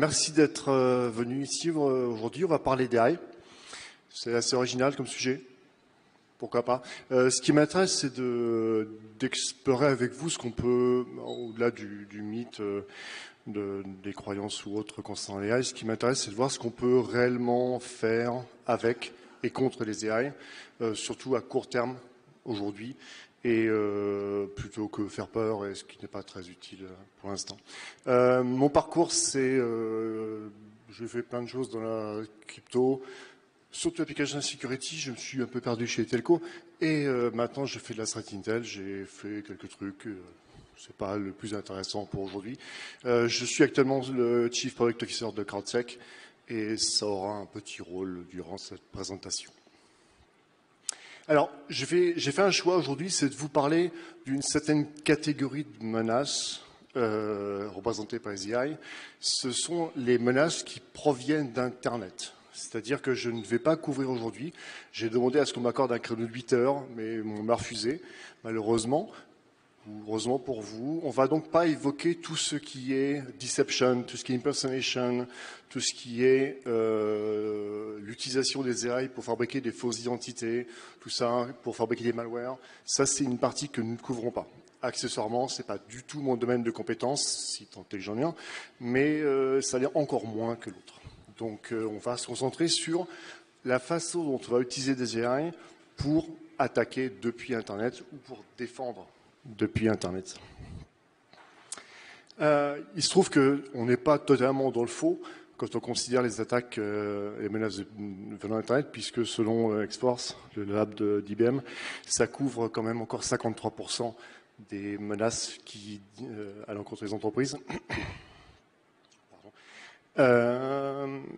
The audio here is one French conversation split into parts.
Merci d'être venu ici aujourd'hui. On va parler d'AI. C'est assez original comme sujet. Pourquoi pas. Ce qui m'intéresse, c'est d'explorer avec vous ce qu'on peut, au-delà du mythe, des croyances ou autres concernant l'AI, ce qui m'intéresse, c'est de voir ce qu'on peut réellement faire avec et contre les AI, surtout à court terme aujourd'hui, et plutôt que faire peur, et ce qui n'est pas très utile pour l'instant. Mon parcours, c'est j'ai fait plein de choses dans la crypto, surtout application security. Je me suis un peu perdu chez Telco, et maintenant je fais de la threat intel. J'ai fait quelques trucs. C'est pas le plus intéressant pour aujourd'hui. Je suis actuellement le Chief Product Officer de CrowdSec, et ça aura un petit rôle durant cette présentation. Alors, j'ai fait un choix aujourd'hui, c'est de vous parler d'une certaine catégorie de menaces représentées par les AI. Ce sont les menaces qui proviennent d'Internet. C'est-à-dire que je ne vais pas couvrir aujourd'hui. J'ai demandé à ce qu'on m'accorde un créneau de 8 heures, mais on m'a refusé, malheureusement. Heureusement pour vous, on va donc pas évoquer tout ce qui est deception, tout ce qui est impersonation, tout ce qui est l'utilisation des AI pour fabriquer des fausses identités, tout ça pour fabriquer des malwares. Ça, c'est une partie que nous ne couvrons pas. Accessoirement, c'est pas du tout mon domaine de compétence, si tant est que j'en ai un, mais ça l'est encore moins que l'autre. Donc, on va se concentrer sur la façon dont on va utiliser des AI pour attaquer depuis Internet ou pour défendre depuis Internet. Il se trouve qu'on n'est pas totalement dans le faux quand on considère les attaques et menaces venant d'Internet, puisque selon X-Force, le lab d'IBM, ça couvre quand même encore 53% des menaces à l'encontre des entreprises.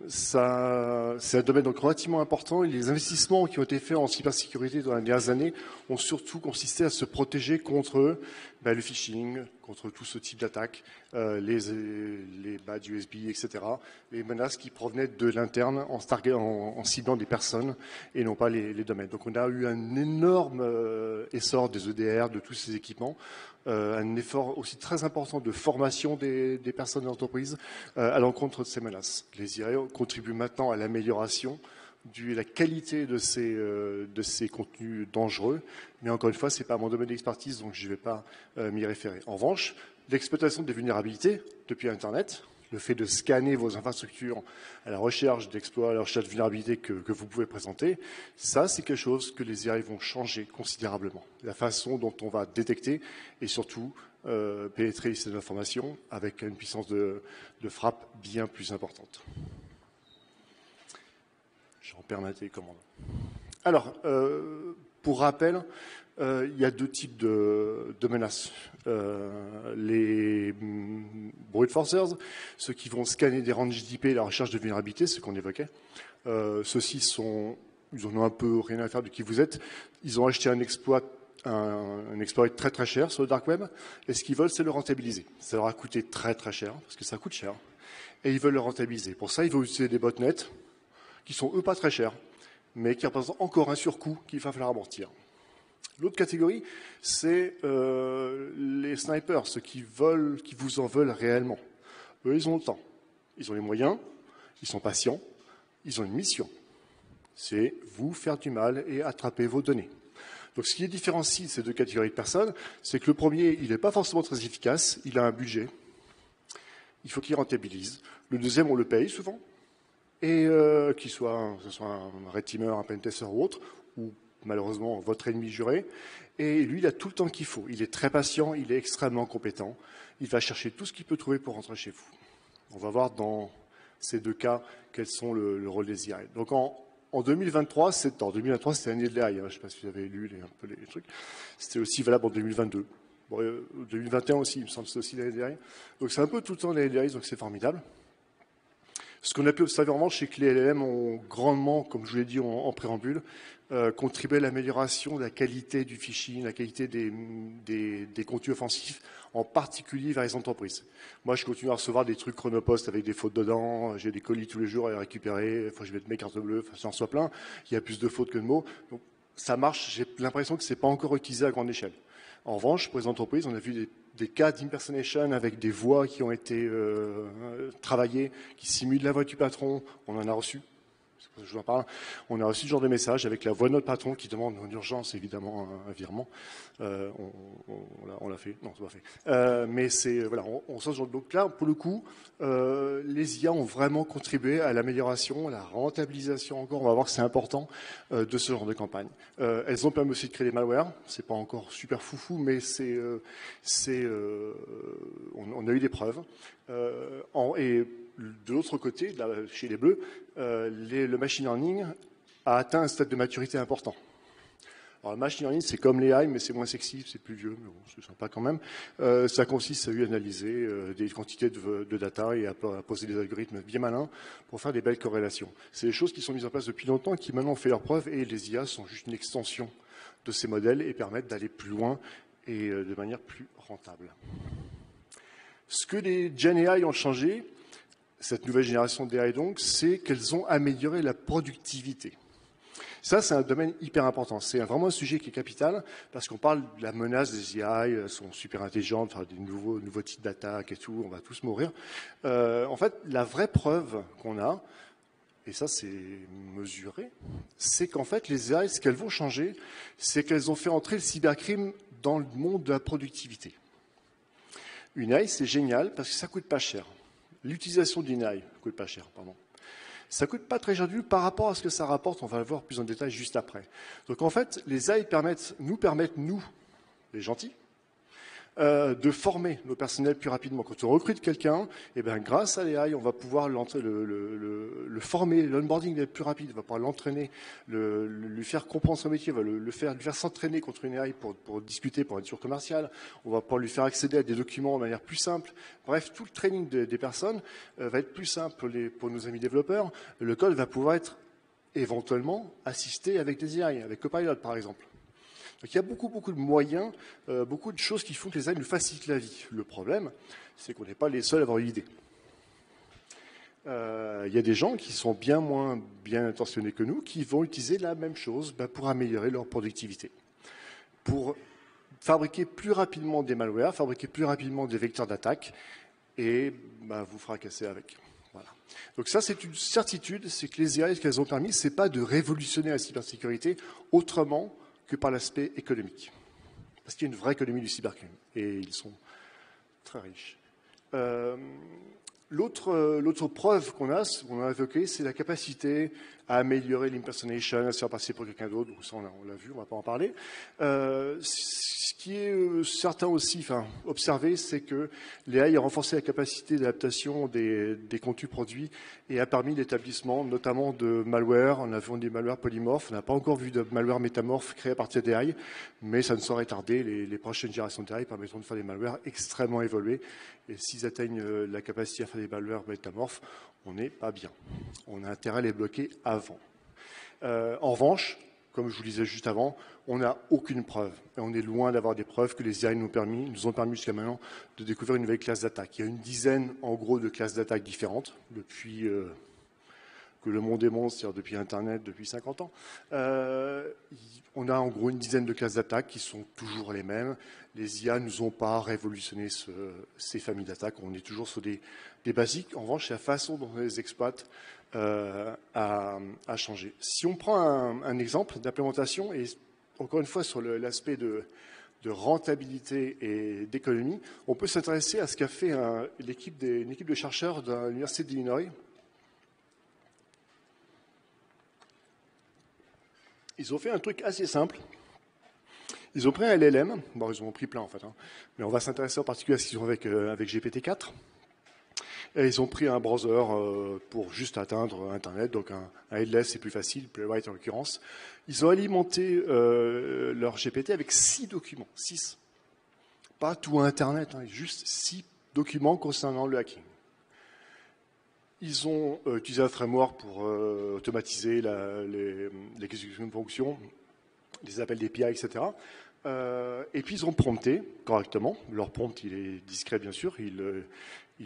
C'est un domaine donc relativement important, et les investissements qui ont été faits en cybersécurité dans les dernières années ont surtout consisté à se protéger contre le phishing, contre tout ce type d'attaques, les badges USB, etc. Les menaces qui provenaient de l'interne en ciblant des personnes et non pas les domaines. Donc on a eu un énorme essor des EDR, de tous ces équipements, un effort aussi très important de formation des personnes de l'entreprise à l'encontre de ces menaces. Les IRA contribuent maintenant à l'amélioration de la qualité de ces contenus dangereux, mais encore une fois, ce n'est pas mon domaine d'expertise, donc je ne vais pas m'y référer. En revanche, l'exploitation des vulnérabilités depuis Internet, le fait de scanner vos infrastructures à la recherche d'exploits, à la recherche de vulnérabilités que vous pouvez présenter, ça, c'est quelque chose que les AI vont changer considérablement. La façon dont on va détecter et surtout pénétrer ces informations avec une puissance de frappe bien plus importante. J'en perds ma télécommande. Alors, pour rappel, il y a deux types de menaces. Les brute forcers, ceux qui vont scanner des ranges d'IP et la recherche de vulnérabilité, ce qu'on évoquait. Ceux-ci ils en ont un peu rien à faire de qui vous êtes. Ils ont acheté un exploit très très cher sur le dark web, et ce qu'ils veulent, c'est le rentabiliser. Ça leur a coûté très très cher, parce que ça coûte cher, et ils veulent le rentabiliser. Pour ça, ils vont utiliser des botnets qui sont eux pas très chers, mais qui représentent encore un surcoût qu'il va falloir amortir. L'autre catégorie, c'est les snipers, ceux qui vous en veulent réellement. Eux, ils ont le temps, ils ont les moyens, ils sont patients, ils ont une mission. C'est vous faire du mal et attraper vos données. Donc ce qui différencie ces deux catégories de personnes, c'est que le premier, il n'est pas forcément très efficace, il a un budget, il faut qu'il rentabilise. Le deuxième, on le paye souvent, et que ce soit un red teamer, un pentester ou autre, ou malheureusement votre ennemi juré, et lui, il a tout le temps qu'il faut. Il est très patient, il est extrêmement compétent, il va chercher tout ce qu'il peut trouver pour rentrer chez vous. On va voir dans ces deux cas quels sont le rôle des IA. Donc en 2023, c'était l'année de l'AI, je ne sais pas si vous avez lu un peu les trucs, c'était aussi valable en 2022. Bon, 2021 aussi, il me semble que c'est aussi l'année de l'AI. Donc c'est un peu tout le temps l'année de l'AI, donc c'est formidable. Ce qu'on a pu observer en revanche, c'est que les LLM ont grandement, comme je vous l'ai dit en préambule, contribué à l'amélioration de la qualité du phishing, la qualité des contenus offensifs, en particulier vers les entreprises. Moi, je continue à recevoir des trucs Chronopost avec des fautes dedans, j'ai des colis tous les jours à récupérer, je vais mettre mes cartes bleues, j'en reçois plein, il y a plus de fautes que de mots. Donc, ça marche, j'ai l'impression que ce n'est pas encore utilisé à grande échelle. En revanche, pour les entreprises, on a vu des cas d'impersonation avec des voix qui ont été travaillées, qui simulent la voix du patron. On en a reçu. Je vous en parle. On a reçu ce genre de message avec la voix de notre patron qui demande en urgence, évidemment, un virement. On l'a fait. Non, c'est pas fait. Mais c'est, voilà, on sort ce genre de... Donc là, pour le coup, les IA ont vraiment contribué à l'amélioration, à la rentabilisation encore, on va voir que c'est important, de ce genre de campagne. Elles ont permis aussi de créer des malwares. C'est pas encore super foufou, mais on a eu des preuves. Et de l'autre côté, là, chez les Bleus, le machine learning a atteint un stade de maturité important. Alors, le machine learning, c'est comme les AI, mais c'est moins sexy, c'est plus vieux, mais bon, c'est sympa quand même. Ça consiste à analyser des quantités de data et à poser des algorithmes bien malins pour faire des belles corrélations. C'est des choses qui sont mises en place depuis longtemps et qui maintenant ont fait leurs preuves, et les IA sont juste une extension de ces modèles et permettent d'aller plus loin et de manière plus rentable. Ce que les Gen AI ont changé, cette nouvelle génération d'AI donc, c'est qu'elles ont amélioré la productivité. Ça, c'est un domaine hyper important. C'est vraiment un sujet qui est capital parce qu'on parle de la menace des AI, elles sont super intelligentes, enfin, des nouveaux types d'attaques et tout, on va tous mourir. En fait, la vraie preuve qu'on a, et ça c'est mesuré, c'est qu'en fait, les AI, ce qu'elles vont changer, c'est qu'elles ont fait entrer le cybercrime dans le monde de la productivité. Une AI, c'est génial parce que ça coûte pas cher. L'utilisation d'une AI coûte pas cher, pardon. Ça coûte pas très cher du tout par rapport à ce que ça rapporte. On va le voir plus en détail juste après. Donc en fait, les AI nous permettent, les gentils, de former nos personnels plus rapidement. Quand on recrute quelqu'un, eh bien, grâce à l'AI, on va pouvoir le former, l'onboarding va être plus rapide, on va pouvoir l'entraîner, lui faire comprendre son métier, on va lui faire s'entraîner contre une AI pour discuter, pour un discours commercial, on va pouvoir lui faire accéder à des documents de manière plus simple. Bref, tout le training des personnes va être plus simple pour nos amis développeurs. Le code va pouvoir être éventuellement assisté avec des AI, avec Copilot par exemple. Donc il y a beaucoup de moyens, beaucoup de choses qui font que les AI nous facilitent la vie. Le problème, c'est qu'on n'est pas les seuls à avoir eu l'idée. Il y a des gens qui sont bien moins bien intentionnés que nous, qui vont utiliser la même chose pour améliorer leur productivité. Pour fabriquer plus rapidement des malwares, fabriquer plus rapidement des vecteurs d'attaque, et vous fracasser avec. Voilà. Donc ça, c'est une certitude, c'est que les AI, ce qu'elles ont permis, c'est pas de révolutionner la cybersécurité autrement que par l'aspect économique. Parce qu'il y a une vraie économie du cybercrime, et ils sont très riches. L'autre preuve qu'on a évoquée, c'est la capacité à améliorer l'impersonation, à se faire passer pour quelqu'un d'autre. Ça, on l'a vu, on ne va pas en parler. Ce qui est certain aussi, observé, c'est que l'AI a renforcé la capacité d'adaptation des contenus produits et a permis l'établissement notamment de malware. On a vu des malwares polymorphes. On n'a pas encore vu de malware métamorphe créé à partir d'AI, mais ça ne saurait tarder. Les prochaines générations d'AI permettront de faire des malwares extrêmement évolués. Et s'ils atteignent la capacité à faire des malwares métamorphes, on n'est pas bien. On a intérêt à les bloquer avant. En revanche, comme je vous le disais juste avant, on n'a aucune preuve. Et on est loin d'avoir des preuves que les AI nous ont permis jusqu'à maintenant de découvrir une nouvelle classe d'attaque. Il y a une dizaine, en gros, de classes d'attaque différentes depuis que le monde est monde, c'est-à-dire depuis Internet, depuis 50 ans. On a en gros une dizaine de classes d'attaque qui sont toujours les mêmes. Les IA ne nous ont pas révolutionné ces familles d'attaques. On est toujours sur des basiques. En revanche, la façon dont on les exploite a changé. Si on prend un exemple d'implémentation, et encore une fois sur l'aspect de rentabilité et d'économie, on peut s'intéresser à ce qu'a fait une équipe de chercheurs de l'Université d'Illinois. Ils ont fait un truc assez simple. Ils ont pris un LLM, bon, ils en ont pris plein en fait, mais on va s'intéresser en particulier à ce qu'ils ont avec GPT-4. Et ils ont pris un browser pour juste atteindre Internet, donc un headless c'est plus facile, Playwright en l'occurrence. Ils ont alimenté leur GPT avec 6 documents, 6. Pas tout Internet, juste 6 documents concernant le hacking. Ils ont utilisé un framework pour automatiser l'exécution de fonctions, les appels d'API, etc. Et puis ils ont prompté correctement. Leur prompt, il est discret bien sûr. Ils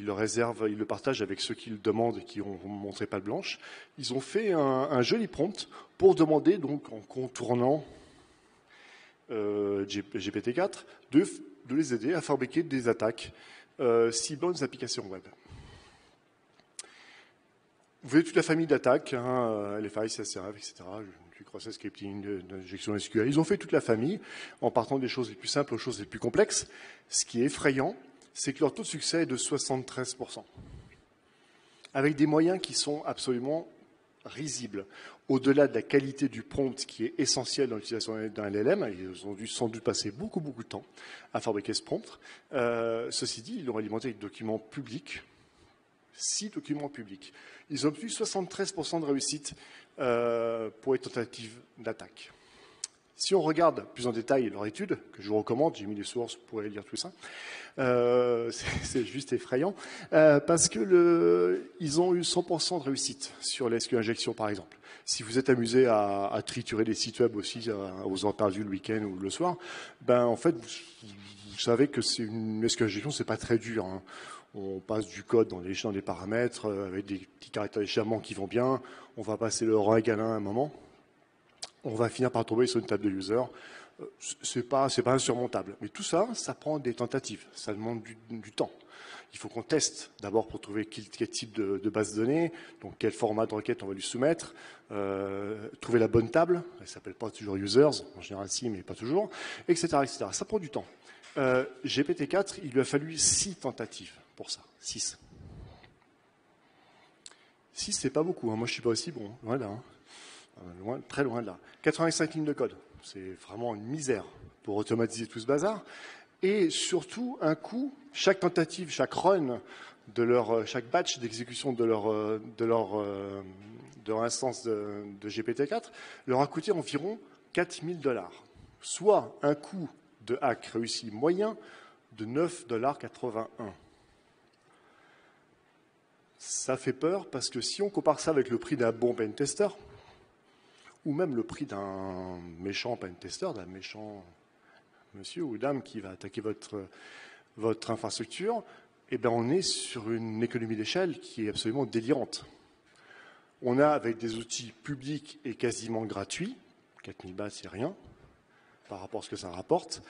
le réservent, ils le partagent avec ceux qui le demandent et qui ont montré patte blanche. Ils ont fait un joli prompt pour demander, donc en contournant GPT-4 de les aider à fabriquer des attaques ciblant des applications web. Vous avez toute la famille d'attaques, LFI, CSRF, etc., du cross scripting, d'injection SQL. Ils ont fait toute la famille en partant des choses les plus simples aux choses les plus complexes. Ce qui est effrayant, c'est que leur taux de succès est de 73%. Avec des moyens qui sont absolument risibles. Au-delà de la qualité du prompt qui est essentielle dans l'utilisation d'un LLM, ils ont dû sans doute passer beaucoup de temps à fabriquer ce prompt. Ceci dit, ils l'ont alimenté avec des documents publics, 6 documents publics. Ils ont obtenu 73% de réussite pour les tentatives d'attaque. Si on regarde plus en détail leur étude, que je vous recommande, j'ai mis les sources, vous pourrez lire tout ça, c'est juste effrayant, parce que ils ont eu 100% de réussite sur les SQL injection, par exemple. Si vous êtes amusé à triturer des sites web aussi aux heures perdues le week-end ou le soir, ben en fait, vous savez que c'est une SQL injection, c'est pas très dur. Hein. On passe du code dans des paramètres avec des petits caractères d'échappement qui vont bien. On va passer le rang égal à un moment. On va finir par tomber sur une table de user. C'est pas insurmontable. Mais tout ça, ça prend des tentatives. Ça demande du temps. Il faut qu'on teste d'abord pour trouver quel type de base de données, donc quel format de requête on va lui soumettre, trouver la bonne table. Elle ne s'appelle pas toujours users, en général si, mais pas toujours, etc., etc. Ça prend du temps. GPT-4, il lui a fallu 6 tentatives pour ça. 6. 6, c'est pas beaucoup. Hein. Moi, je suis pas aussi bon. Voilà. Hein. Très loin de là. 85 lignes de code. C'est vraiment une misère pour automatiser tout ce bazar. Et surtout, un coût, chaque tentative, chaque run, chaque batch d'exécution de leur instance de GPT-4 leur a coûté environ $4 000. Soit un coût de hack réussi moyen de $9,81. Ça fait peur parce que si on compare ça avec le prix d'un bon pentester, ou même le prix d'un méchant pentester, d'un méchant monsieur ou dame qui va attaquer votre infrastructure, eh bien on est sur une économie d'échelle qui est absolument délirante. On a, avec des outils publics et quasiment gratuits, 4000 bahts c'est rien, par rapport à ce que ça rapporte,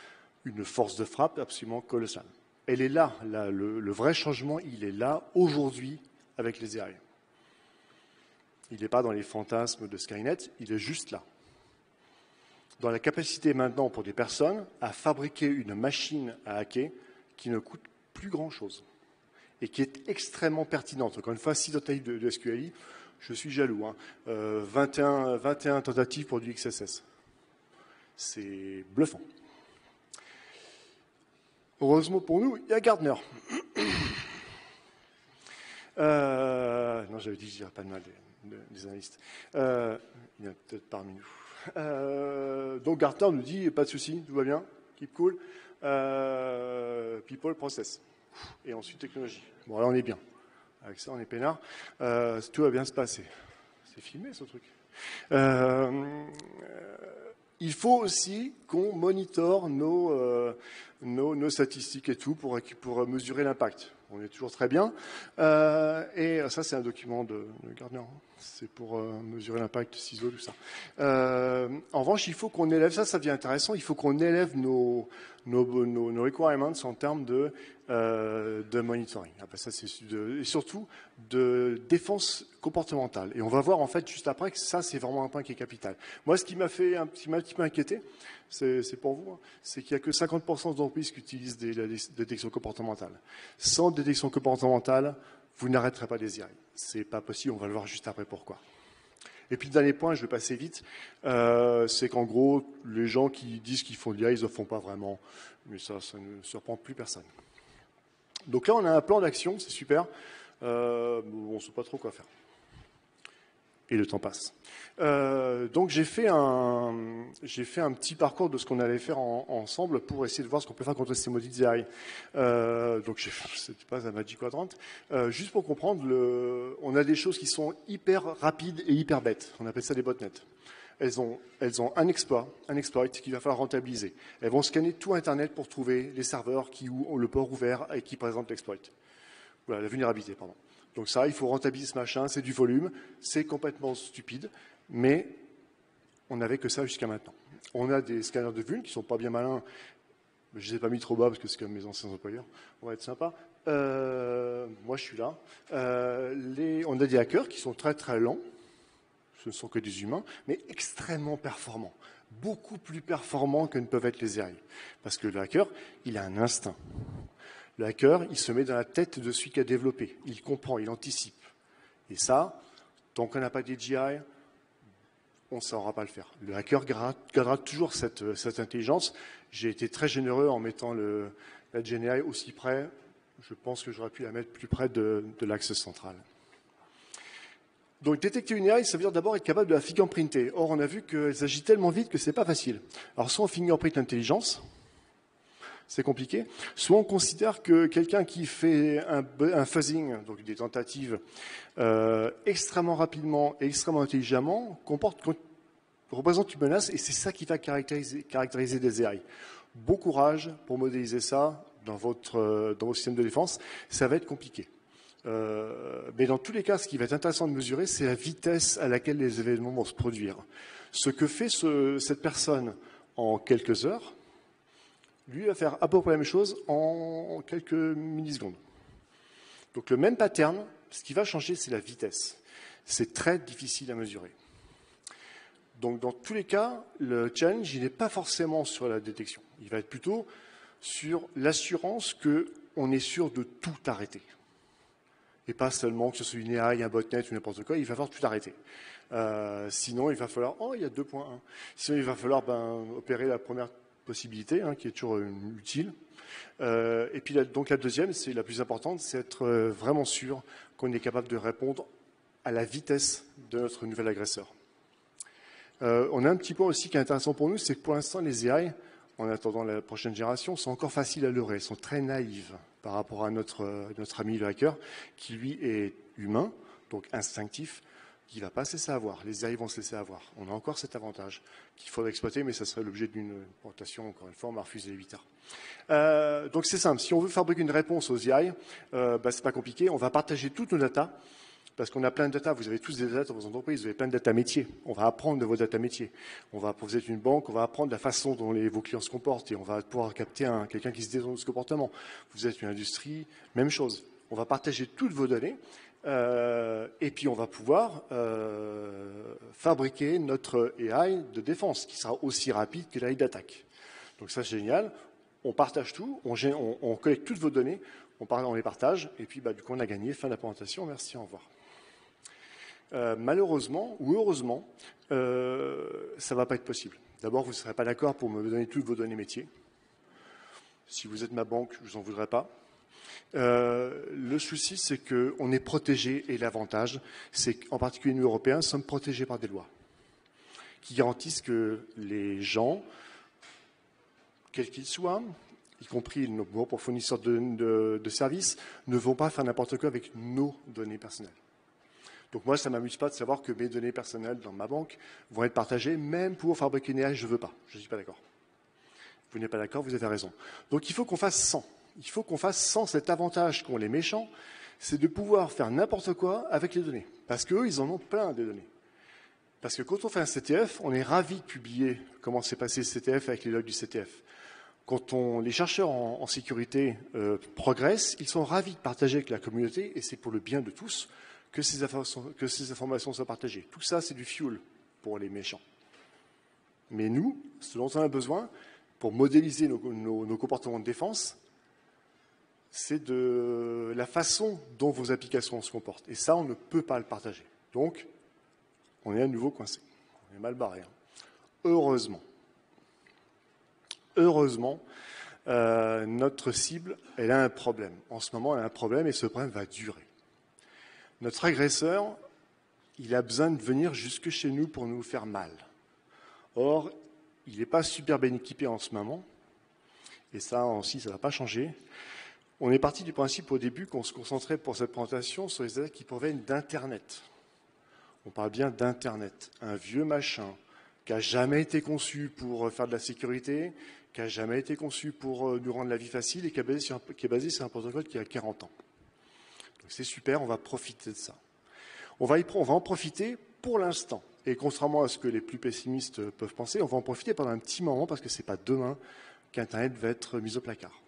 une force de frappe absolument colossale. Elle est là, le vrai changement, il est là, aujourd'hui, avec les AI. Il n'est pas dans les fantasmes de Skynet, il est juste là. Dans la capacité maintenant pour des personnes à fabriquer une machine à hacker qui ne coûte plus grand-chose et qui est extrêmement pertinente. Encore une fois, 6 tentatives de SQLI, je suis jaloux. Hein. 21 tentatives pour du XSS. C'est bluffant. Heureusement pour nous, il y a Gartner. Non, j'avais dit que je dirais pas de mal des analystes. Il y en a peut-être parmi nous. Donc Gartner nous dit, pas de souci, tout va bien, keep cool. People, process. Et ensuite technologie. Bon, là on est bien. Avec ça, on est peinard. Tout va bien se passer. C'est filmé ce truc. Il faut aussi qu'on monitore nos statistiques et tout pour mesurer l'impact. On est toujours très bien. Et ça, c'est un document de Gartner. C'est pour mesurer l'impact, ciseaux, tout ça. En revanche, il faut qu'on élève, ça devient intéressant, il faut qu'on élève nos requirements en termes de monitoring. Après ça, et surtout de défense comportementale. Et on va voir en fait juste après que ça, c'est vraiment un point qui est capital. Moi, ce qui m'a un petit peu inquiété, c'est pour vous, hein, c'est qu'il n'y a que 50% d'entreprises qui utilisent des détections comportementales. Sans détection comportementale, vous n'arrêterez pas les AI. C'est pas possible, on va le voir juste après pourquoi. Et puis le dernier point, je vais passer vite, c'est qu'en gros, les gens qui disent qu'ils font de l'IA, ils ne le font pas vraiment. Mais ça ne surprend plus personne. Donc là, on a un plan d'action, c'est super. On ne sait pas trop quoi faire. Et le temps passe. Donc j'ai fait un petit parcours de ce qu'on allait faire ensemble pour essayer de voir ce qu'on peut faire contre ces maudites AI. Donc c'était pas un Magic Quadrant. Juste pour comprendre, on a des choses qui sont hyper rapides et hyper bêtes. On appelle ça des botnets. Elles ont un exploit qu'il va falloir rentabiliser. Elles vont scanner tout Internet pour trouver les serveurs qui ont le port ouvert et qui présentent l'exploit. Voilà, la vulnérabilité, pardon. Donc ça, il faut rentabiliser ce machin, c'est du volume, c'est complètement stupide, mais on n'avait que ça jusqu'à maintenant. On a des scanners de vulnes qui ne sont pas bien malins. Je ne les ai pas mis trop bas parce que c'est comme mes anciens employeurs. On va être sympa. Moi, je suis là. On a des hackers qui sont très très lents. Ce ne sont que des humains, mais extrêmement performants. Beaucoup plus performants que ne peuvent être les AI. Parce que le hacker, il a un instinct. Le hacker, il se met dans la tête de celui qui a développé. Il comprend, il anticipe. Et ça, tant qu'on n'a pas d'AGI, on ne saura pas le faire. Le hacker gardera toujours cette intelligence. J'ai été très généreux en mettant la GenAI aussi près. Je pense que j'aurais pu la mettre plus près de l'axe central. Donc, détecter une AI, ça veut dire d'abord être capable de la fingerprinter. Or, on a vu qu'elle agit tellement vite que ce n'est pas facile. Alors, soit on fingerprint l'intelligence, c'est compliqué, soit on considère que quelqu'un qui fait un fuzzing, donc des tentatives extrêmement rapidement et extrêmement intelligemment, représente une menace, et c'est ça qui va caractériser des AI. Bon courage pour modéliser ça dans votre système de défense, ça va être compliqué. Mais dans tous les cas, ce qui va être intéressant de mesurer, c'est la vitesse à laquelle les événements vont se produire. Ce que fait cette personne en quelques heures, lui va faire à peu près la même chose en quelques millisecondes. Donc le même pattern, ce qui va changer, c'est la vitesse. C'est très difficile à mesurer. Donc dans tous les cas, le challenge, il n'est pas forcément sur la détection. Il va être plutôt sur l'assurance qu'on est sûr de tout arrêter. Et pas seulement que ce soit une AI, un botnet ou n'importe quoi, il va falloir tout arrêter. Sinon, il va falloir... Oh, il y a 2.1. Sinon, il va falloir opérer la première possibilité, qui est toujours utile. Et puis, donc la deuxième, c'est la plus importante, c'est être vraiment sûr qu'on est capable de répondre à la vitesse de notre nouvel agresseur. On a un petit point aussi qui est intéressant pour nous, c'est que pour l'instant, les AI, en attendant la prochaine génération, sont encore faciles à leurrer, sont très naïves par rapport à notre ami le hacker, qui lui est humain, donc instinctif, qui ne va pas se laisser avoir. Les AI vont se laisser avoir. On a encore cet avantage qu'il faudrait exploiter, mais ça serait l'objet d'une présentation, encore une fois, on m'a refusé les 8 heures. Donc c'est simple, si on veut fabriquer une réponse aux AI, c'est pas compliqué, on va partager toutes nos datas, parce qu'on a plein de data, vous avez tous des data dans vos entreprises, vous avez plein de data métiers. On va apprendre de vos data métiers. Vous êtes une banque, on va apprendre la façon dont vos clients se comportent et on va pouvoir capter quelqu'un qui se détourne de ce comportement. Vous êtes une industrie, même chose. On va partager toutes vos données et puis on va pouvoir fabriquer notre AI de défense qui sera aussi rapide que l'AI d'attaque. Donc ça, c'est génial. On partage tout, on collecte toutes vos données, on les partage et puis du coup, on a gagné. Fin de la présentation. Merci, au revoir. Malheureusement ou heureusement, ça ne va pas être possible. D'abord, vous ne serez pas d'accord pour me donner toutes vos données métiers. Si vous êtes ma banque, je ne vous en voudrais pas. Le souci, c'est qu'on est protégé et l'avantage, c'est qu'en particulier nous, Européens, sommes protégés par des lois qui garantissent que les gens, quels qu'ils soient, y compris nos propres fournisseurs de services, ne vont pas faire n'importe quoi avec nos données personnelles. Donc moi, ça ne m'amuse pas de savoir que mes données personnelles dans ma banque vont être partagées, même pour fabriquer une AI, je ne veux pas. Je ne suis pas d'accord. Vous n'êtes pas d'accord, vous avez raison. Donc il faut qu'on fasse sans. Il faut qu'on fasse sans cet avantage qu'ont les méchants, c'est de pouvoir faire n'importe quoi avec les données. Parce qu'eux, ils en ont plein des données. Parce que quand on fait un CTF, on est ravis de publier comment s'est passé le CTF avec les logs du CTF. Quand les chercheurs en sécurité progressent, ils sont ravis de partager avec la communauté, et c'est pour le bien de tous, que ces informations soient partagées. Tout ça, c'est du fuel pour les méchants. Mais nous, ce dont on a besoin pour modéliser nos comportements de défense, c'est de la façon dont vos applications se comportent. Et ça, on ne peut pas le partager. Donc, on est à nouveau coincé. On est mal barré. Heureusement, notre cible, elle a un problème. En ce moment, elle a un problème et ce problème va durer. Notre agresseur, il a besoin de venir jusque chez nous pour nous faire mal. Or, il n'est pas super bien équipé en ce moment. Et ça aussi, ça ne va pas changer. On est parti du principe au début qu'on se concentrait pour cette présentation sur les attaques qui proviennent d'Internet. On parle bien d'Internet. Un vieux machin qui n'a jamais été conçu pour faire de la sécurité, qui n'a jamais été conçu pour nous rendre la vie facile et qui est basé sur un protocole qui a 40 ans. Donc c'est super, on va profiter de ça. On va en profiter pour l'instant. Et contrairement à ce que les plus pessimistes peuvent penser, on va en profiter pendant un petit moment parce que ce n'est pas demain qu'Internet va être mis au placard.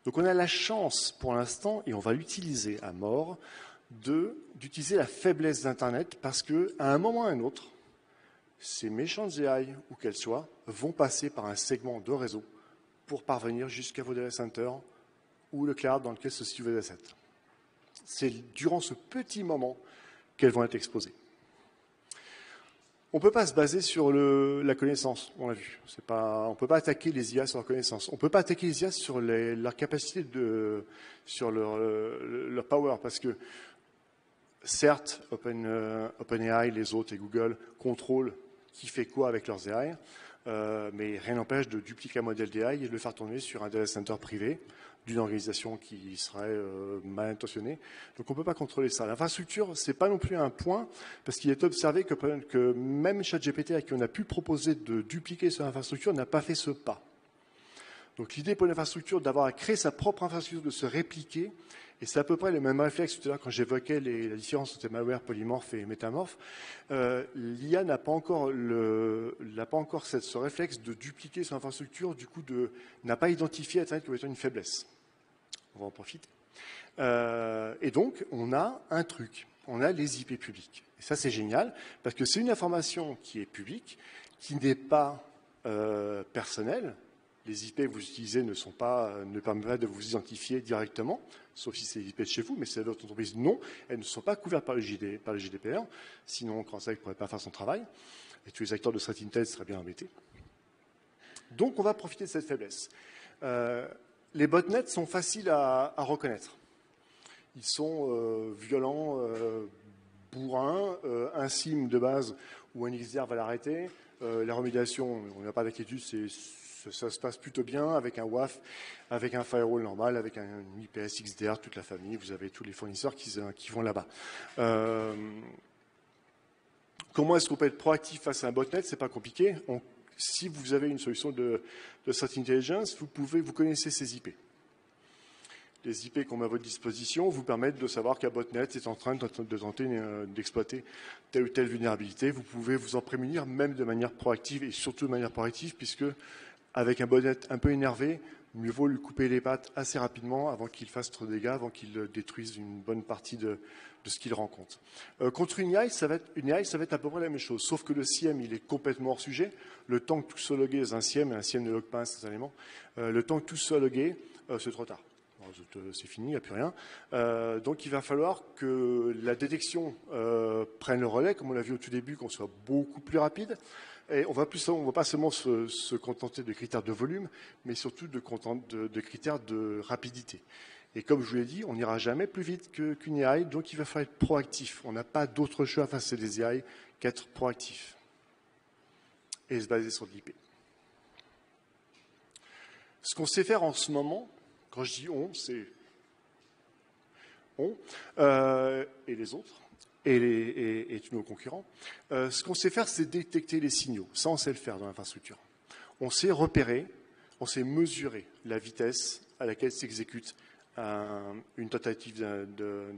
Donc on a la chance pour l'instant, et on va l'utiliser à mort, d'utiliser la faiblesse d'Internet parce qu'à un moment ou à un autre, ces méchantes AI, où qu'elles soient, vont passer par un segment de réseau pour parvenir jusqu'à vos data centers ou le cloud dans lequel se situent vos assets. C'est durant ce petit moment qu'elles vont être exposées. On ne peut pas se baser sur la connaissance, on l'a vu. On ne peut pas attaquer les IA sur leur connaissance. On ne peut pas attaquer les IA sur leur capacité, sur leur power, parce que certes, OpenAI, les autres et Google contrôlent qui fait quoi avec leurs AI, mais rien n'empêche de dupliquer un modèle d'AI et de le faire tourner sur un data center privé d'une organisation qui serait mal intentionnée. Donc on ne peut pas contrôler ça. L'infrastructure, ce n'est pas non plus un point, parce qu'il est observé que même ChatGPT, à qui on a pu proposer de dupliquer son infrastructure, n'a pas fait ce pas. Donc l'idée pour l'infrastructure d'avoir à créer sa propre infrastructure, de se répliquer, et c'est à peu près le même réflexe tout à l'heure quand j'évoquais la différence entre malware, polymorphe et métamorphe. L'IA n'a pas encore, ce réflexe de dupliquer son infrastructure, du coup n'a pas identifié Internet comme étant une faiblesse. On va en profiter. Et donc, on a un truc, on a les IP publics. Et ça, c'est génial, parce que c'est une information qui est publique, qui n'est pas personnelle. Les IP que vous utilisez ne permettent pas de vous identifier directement, sauf si c'est l'IP de chez vous, mais c'est d'autres entreprises, non. Elles ne sont pas couvertes par le GDPR, sinon CrowdStrike ne pourrait pas faire son travail, et tous les acteurs de threat intel seraient bien embêtés. Donc, on va profiter de cette faiblesse. Les botnets sont faciles à reconnaître. Ils sont violents, bourrins, un SIM de base où un XDR va l'arrêter. La remédiation, on n'a pas d'inquiétude, ça se passe plutôt bien avec un WAF, avec un firewall normal, avec un IPS, XDR, toute la famille. Vous avez tous les fournisseurs qui vont là-bas. Comment est-ce qu'on peut être proactif face à un botnet? C'est pas compliqué. Si vous avez une solution de threat intelligence, vous connaissez ces IP. Les IP qu'on met à votre disposition vous permettent de savoir qu'un botnet est en train de tenter d'exploiter telle ou telle vulnérabilité. Vous pouvez vous en prémunir même de manière proactive et surtout de manière proactive puisque avec un botnet un peu énervé, mieux vaut lui couper les pattes assez rapidement avant qu'il fasse trop de dégâts, avant qu'il détruise une bonne partie de ce qu'il rencontre. Contre une AI, ça va être à peu près la même chose, sauf que le SIEM, il est complètement hors sujet. Le temps que tout soit logué dans un SIEM ne log pas instantanément, le temps que tout soit logué, c'est trop tard. C'est fini, il n'y a plus rien. Donc il va falloir que la détection prenne le relais, comme on l'a vu au tout début, qu'on soit beaucoup plus rapide. Et on ne va pas seulement se contenter de critères de volume, mais surtout de critères de rapidité. Et comme je vous l'ai dit, on n'ira jamais plus vite qu'une AI, donc il va falloir être proactif. On n'a pas d'autre choix face à des AI qu'être proactif et se baser sur l'IP. Ce qu'on sait faire en ce moment, quand je dis on, c'est on et les autres et tous nos concurrents. Ce qu'on sait faire, c'est détecter les signaux. Ça, on sait le faire dans l'infrastructure. On sait repérer, on sait mesurer la vitesse à laquelle s'exécute une tentative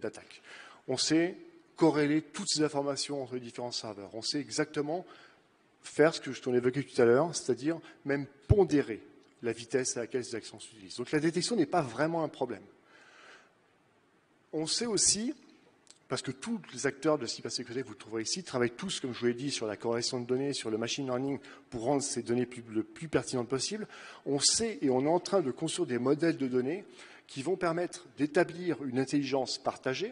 d'attaque. On sait corréler toutes ces informations entre les différents serveurs. On sait exactement faire ce que je t'en évoquais tout à l'heure, c'est-à-dire même pondérer la vitesse à laquelle ces actions s'utilisent. Donc la détection n'est pas vraiment un problème. On sait aussi, parce que tous les acteurs de cybersécurité que vous trouverez ici travaillent tous, comme je vous l'ai dit, sur la corrélation de données, sur le machine learning, pour rendre ces données le plus pertinentes possible. On sait et on est en train de construire des modèles de données qui vont permettre d'établir une intelligence partagée,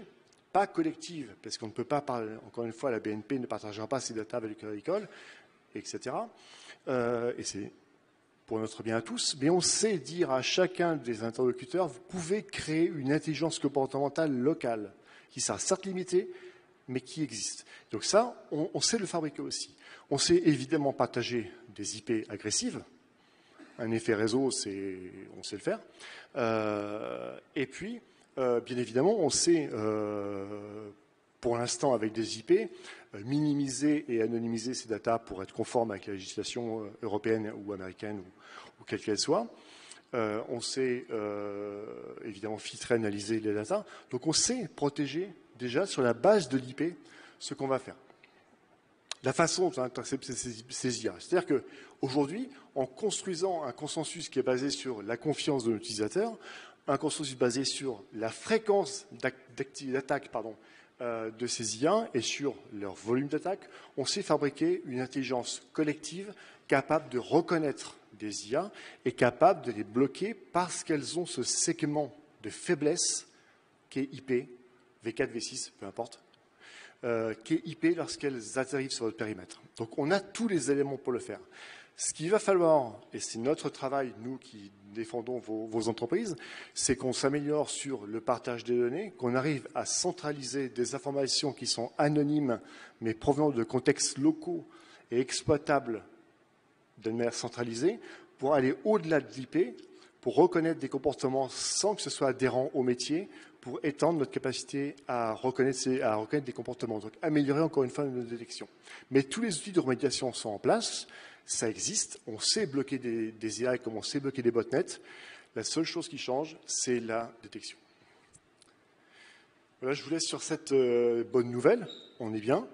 pas collective, parce qu'on ne peut pas parler, encore une fois, la BNP ne partagera pas ses data avec l'école, etc. Et c'est pour notre bien à tous, mais on sait dire à chacun des interlocuteurs, vous pouvez créer une intelligence comportementale locale, qui sera certes limitée, mais qui existe. Donc ça, on sait le fabriquer aussi. On sait évidemment partager des IP agressives. Un effet réseau, on sait le faire. Et puis, bien évidemment, on sait, pour l'instant, avec des IP, minimiser et anonymiser ces datas pour être conforme avec la législation européenne ou américaine ou quelle qu'elle soit. On sait évidemment filtrer, analyser les datas. Donc on sait protéger déjà sur la base de l'IP ce qu'on va faire. la façon dont on intercepte ces IA. C'est-à-dire qu'aujourd'hui, en construisant un consensus qui est basé sur la confiance de l'utilisateur, un consensus basé sur la fréquence d'attaque de ces IA et sur leur volume d'attaque, on sait fabriquer une intelligence collective capable de reconnaître des IA et capable de les bloquer parce qu'elles ont ce segment de faiblesse qui est IP, V4, V6, peu importe, qui est IP lorsqu'elles atterrissent sur votre périmètre. Donc on a tous les éléments pour le faire. Ce qu'il va falloir, et c'est notre travail, nous qui défendons vos entreprises, c'est qu'on s'améliore sur le partage des données, qu'on arrive à centraliser des informations qui sont anonymes, mais provenant de contextes locaux et exploitables de manière centralisée, pour aller au-delà de l'IP, pour reconnaître des comportements sans que ce soit adhérent au métier, pour étendre notre capacité à reconnaître des comportements. Donc améliorer encore une fois notre détection. Mais tous les outils de remédiation sont en place. Ça existe, on sait bloquer des IA comme on sait bloquer des botnets. La seule chose qui change, c'est la détection. Voilà, je vous laisse sur cette bonne nouvelle. On est bien.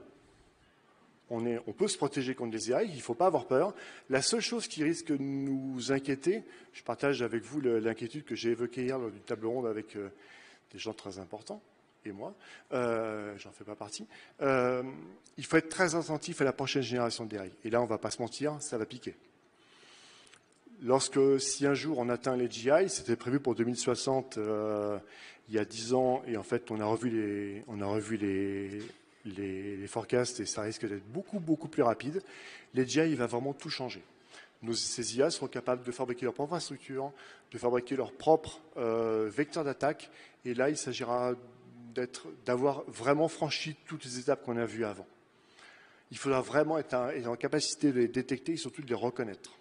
On peut se protéger contre les IA, il ne faut pas avoir peur. La seule chose qui risque de nous inquiéter, je partage avec vous l'inquiétude que j'ai évoquée hier lors d'une table ronde avec des gens très importants, et moi, j'en fais pas partie, il faut être très attentif à la prochaine génération d'AI. Et là, on ne va pas se mentir, ça va piquer. Si un jour on atteint les GI, c'était prévu pour 2060 il y a 10 ans, et en fait on a revu les forecasts et ça risque d'être beaucoup, beaucoup plus rapide. Les GI, il va vraiment tout changer. Ces IA seront capables de fabriquer leur propre infrastructure, de fabriquer leur propre vecteur d'attaque, et là il s'agira d'avoir vraiment franchi toutes les étapes qu'on a vues avant. Il faudra vraiment être en capacité de les détecter et surtout de les reconnaître.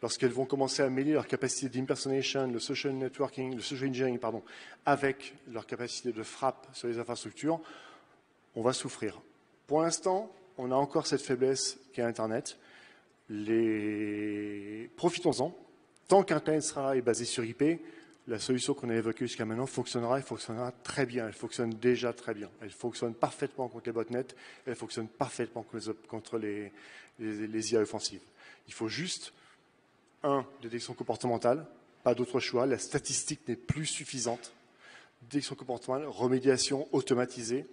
Lorsqu'elles vont commencer à améliorer leur capacité d'impersonation, le social networking, le social engineering, avec leur capacité de frappe sur les infrastructures, on va souffrir. Pour l'instant, on a encore cette faiblesse qu'est Internet. Profitons-en. Tant qu'Internet est basé sur IP, la solution qu'on a évoquée jusqu'à maintenant fonctionnera et fonctionnera très bien. Elle fonctionne déjà très bien. Elle fonctionne parfaitement contre les botnets. Elle fonctionne parfaitement contre les IA offensives. Il faut juste, détection comportementale, pas d'autre choix. La statistique n'est plus suffisante. Détection comportementale, remédiation automatisée.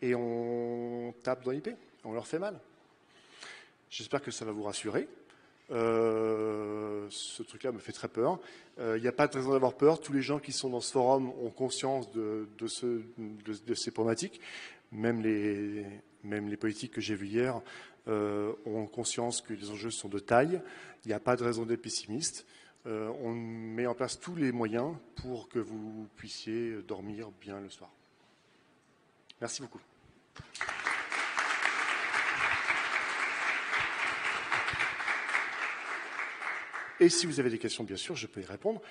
Et on tape dans l'IP. On leur fait mal. J'espère que ça va vous rassurer. Ce truc-là me fait très peur. Il n'y a pas de raison d'avoir peur. Tous les gens qui sont dans ce forum ont conscience de ces problématiques. Même les politiques que j'ai vus hier ont conscience que les enjeux sont de taille. Il n'y a pas de raison d'être pessimiste. On met en place tous les moyens pour que vous puissiez dormir bien le soir. Merci beaucoup. Et si vous avez des questions, bien sûr, je peux y répondre,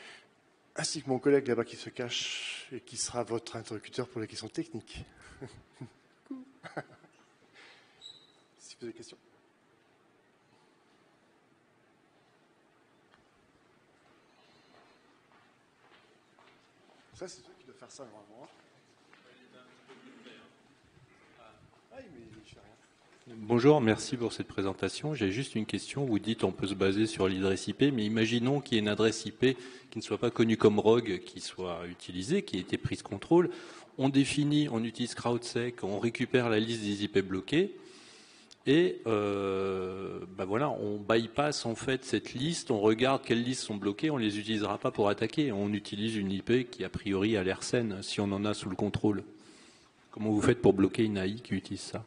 ainsi que mon collègue là-bas qui se cache et qui sera votre interlocuteur pour les questions techniques. Si vous avez des questions. Ça, c'est toi qui dois faire ça normalement. Bonjour, merci pour cette présentation. J'ai juste une question. Vous dites on peut se baser sur l'adresse IP, mais imaginons qu'il y ait une adresse IP qui ne soit pas connue comme rogue, qui soit utilisée, qui ait été prise contrôle. On définit, on utilise CrowdSec, on récupère la liste des IP bloquées et voilà, on bypass en fait cette liste, on regarde quelles listes sont bloquées, on ne les utilisera pas pour attaquer. On utilise une IP qui a priori a l'air saine si on en a sous le contrôle. Comment vous faites pour bloquer une AI qui utilise ça ?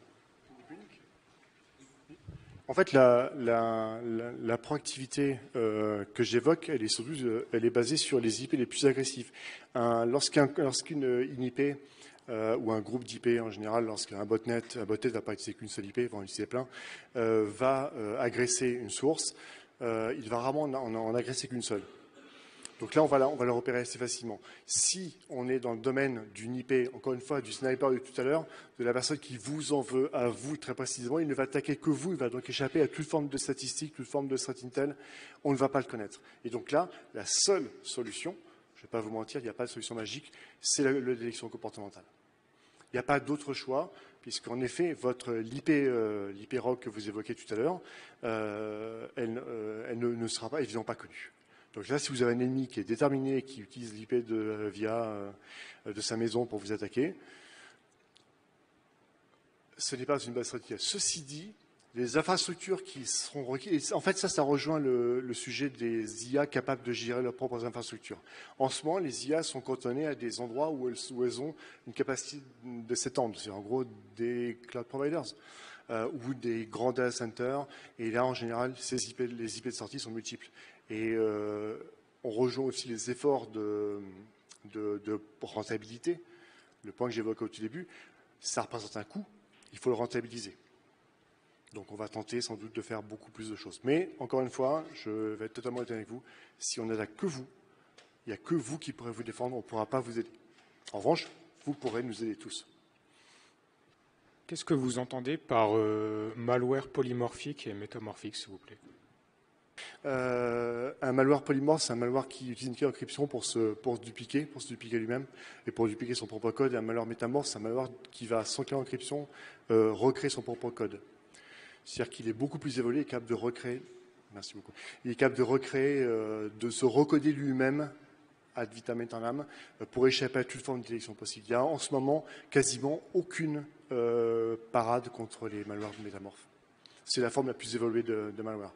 En fait, la proactivité que j'évoque, elle est basée sur les IP les plus agressifs. Lorsqu'une IP ou un groupe d'IP en général, lorsqu'un botnet ne va pas utiliser qu'une seule IP, il va en utiliser plein, va agresser une source, il va rarement en agresser qu'une seule. Donc là, on va le repérer assez facilement. Si on est dans le domaine d'une IP, encore une fois, du sniper de tout à l'heure, de la personne qui vous en veut à vous très précisément, il ne va attaquer que vous, il va donc échapper à toute forme de statistique, toute forme de threat intel, on ne va pas le connaître. Et donc là, la seule solution, je ne vais pas vous mentir, il n'y a pas de solution magique, c'est la détection comportementale. Il n'y a pas d'autre choix. puisqu'en effet, l'IP ROG que vous évoquez tout à l'heure, elle ne sera pas évidemment pas connue. Donc là, si vous avez un ennemi qui est déterminé, qui utilise l'IP via de sa maison pour vous attaquer, ce n'est pas une base stratégique. Ceci dit, les infrastructures qui seront requises, en fait, ça rejoint le sujet des IA capables de gérer leurs propres infrastructures. En ce moment, les IA sont cantonnées à des endroits où elles ont une capacité de s'étendre. C'est en gros des cloud providers ou des grands data centers. Et là, en général, les IP de sortie sont multiples. Et on rejoint aussi les efforts de rentabilité. Le point que j'évoquais au tout début, ça représente un coût, il faut le rentabiliser. Donc on va tenter sans doute de faire beaucoup plus de choses. Mais encore une fois, je vais être totalement honnête avec vous, si on n'attaque que vous, il n'y a que vous qui pourrez vous défendre, on ne pourra pas vous aider. En revanche, vous pourrez nous aider tous. Qu'est-ce que vous entendez par malware polymorphique et métamorphique, s'il vous plaît? Un malware polymorphe, c'est un malware qui utilise une clé d'encryption pour se dupliquer lui-même et pour dupliquer son propre code. Et un malware métamorphe, c'est un malware qui va, sans clé d'encryption, recréer son propre code. C'est-à-dire qu'il est beaucoup plus évolué et capable de recréer. Merci beaucoup. Il est capable de recréer, de se recoder lui-même ad vitam aeternam pour échapper à toute forme de détection possible. Il y a en ce moment quasiment aucune parade contre les malwares métamorphes. C'est la forme la plus évoluée de malware.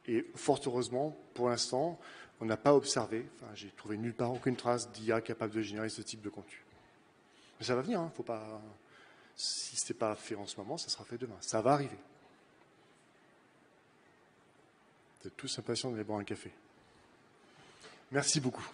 Et fort heureusement, pour l'instant, on n'a pas observé, j'ai trouvé nulle part aucune trace d'IA capable de générer ce type de contenu. Mais ça va venir, faut pas. Si ce n'est pas fait en ce moment, ça sera fait demain. Ça va arriver. Vous êtes tous impatients d'aller boire un café. Merci beaucoup.